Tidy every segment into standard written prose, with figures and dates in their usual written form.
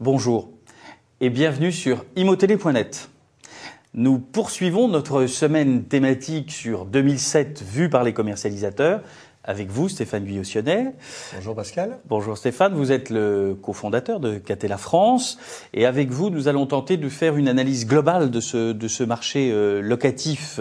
Bonjour et bienvenue sur imotélé.net. Nous poursuivons notre semaine thématique sur 2007 vue par les commercialisateurs. Avec vous, Stéphane Guyossionnet. Bonjour Pascal. Bonjour Stéphane, vous êtes le cofondateur de Catella France. Et avec vous, nous allons tenter de faire une analyse globale de ce marché locatif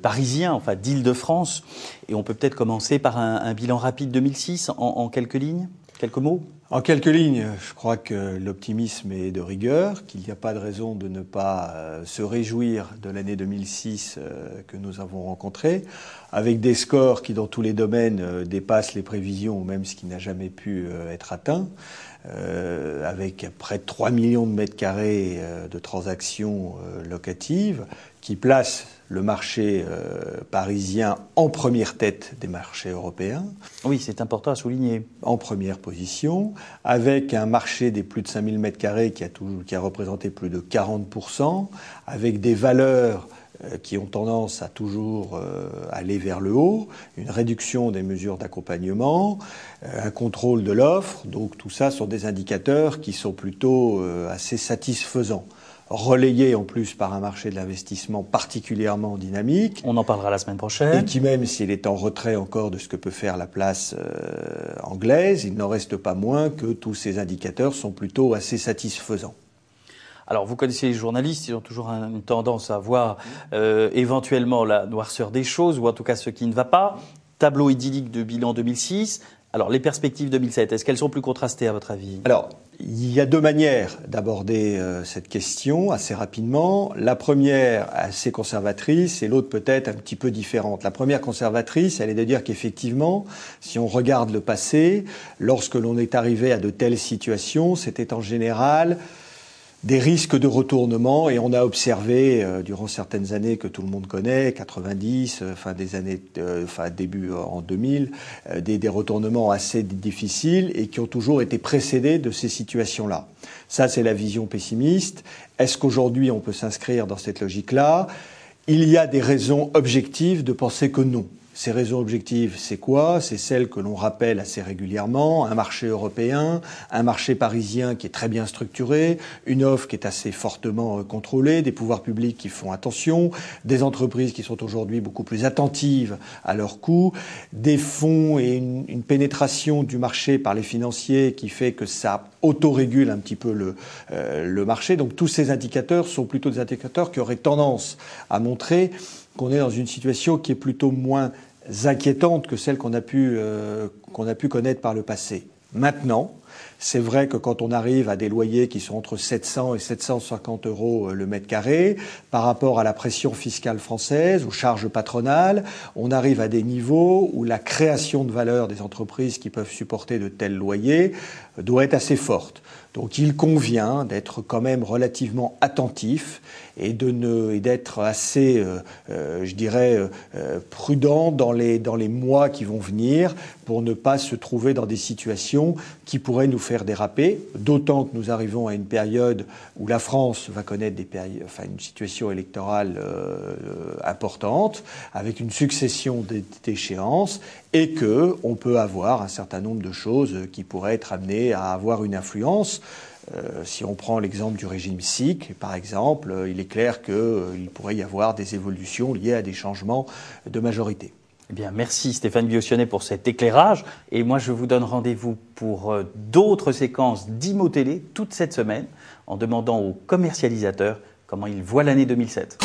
parisien, enfin d'Île-de-France. Et on peut peut-être commencer par un bilan rapide 2006 en quelques lignes, quelques mots. En quelques lignes, je crois que l'optimisme est de rigueur, qu'il n'y a pas de raison de ne pas se réjouir de l'année 2006 que nous avons rencontrée, avec des scores qui, dans tous les domaines, dépassent les prévisions, même ce qui n'a jamais pu être atteint, avec près de 3 millions de mètres carrés de transactions locatives, qui placent le marché parisien en première tête des marchés européens. Oui, c'est important à souligner. En première position, avec un marché des plus de 5000 mètres carrés qui a représenté plus de 40%, avec des valeurs qui ont tendance à toujours aller vers le haut, une réduction des mesures d'accompagnement, un contrôle de l'offre. Donc tout ça sont des indicateurs qui sont plutôt assez satisfaisants. Relayé en plus par un marché de l'investissement particulièrement dynamique. On en parlera la semaine prochaine. Et qui, même s'il est en retrait encore de ce que peut faire la place anglaise, il n'en reste pas moins que tous ces indicateurs sont plutôt assez satisfaisants. Alors, vous connaissez les journalistes, ils ont toujours une tendance à voir éventuellement la noirceur des choses, ou en tout cas ce qui ne va pas. Tableau idyllique de bilan 2006. Alors, les perspectives 2007, est-ce qu'elles sont plus contrastées à votre avis ? Alors, il y a deux manières d'aborder cette question assez rapidement. La première, assez conservatrice, et l'autre peut-être un petit peu différente. La première conservatrice, elle est de dire qu'effectivement, si on regarde le passé, lorsque l'on est arrivé à de telles situations, c'était en général des risques de retournement, et on a observé durant certaines années que tout le monde connaît, 90, début en 2000, des retournements assez difficiles et qui ont toujours été précédés de ces situations-là. Ça, c'est la vision pessimiste. Est-ce qu'aujourd'hui on peut s'inscrire dans cette logique-là ? Il y a des raisons objectives de penser que non. Ces raisons objectives, c'est quoi ? C'est celles que l'on rappelle assez régulièrement. Un marché européen, un marché parisien qui est très bien structuré, une offre qui est assez fortement contrôlée, des pouvoirs publics qui font attention, des entreprises qui sont aujourd'hui beaucoup plus attentives à leurs coûts, des fonds et une pénétration du marché par les financiers qui fait que ça autorégule un petit peu le marché. Donc tous ces indicateurs sont plutôt des indicateurs qui auraient tendance à montrer qu'on est dans une situation qui est plutôt moins inquiétante que celle qu'on a pu connaître par le passé. Maintenant, c'est vrai que quand on arrive à des loyers qui sont entre 700 et 750 euros le mètre carré, par rapport à la pression fiscale française, aux charges patronales, on arrive à des niveaux où la création de valeur des entreprises qui peuvent supporter de tels loyers doit être assez forte. Donc il convient d'être quand même relativement attentif et d'être assez, prudent dans les mois qui vont venir pour ne pas se trouver dans des situations qui pourraient nous faire déraper, d'autant que nous arrivons à une période où la France va connaître une situation électorale importante, avec une succession d'échéances, et que on peut avoir un certain nombre de choses qui pourraient être amenées à avoir une influence. Si on prend l'exemple du régime sikh, par exemple, il est clair qu'il pourrait y avoir des évolutions liées à des changements de majorité. Eh bien, merci Stéphane Guyossionnet pour cet éclairage. Et moi, je vous donne rendez-vous pour d'autres séquences d'Imotélé toute cette semaine en demandant aux commercialisateurs comment ils voient l'année 2007.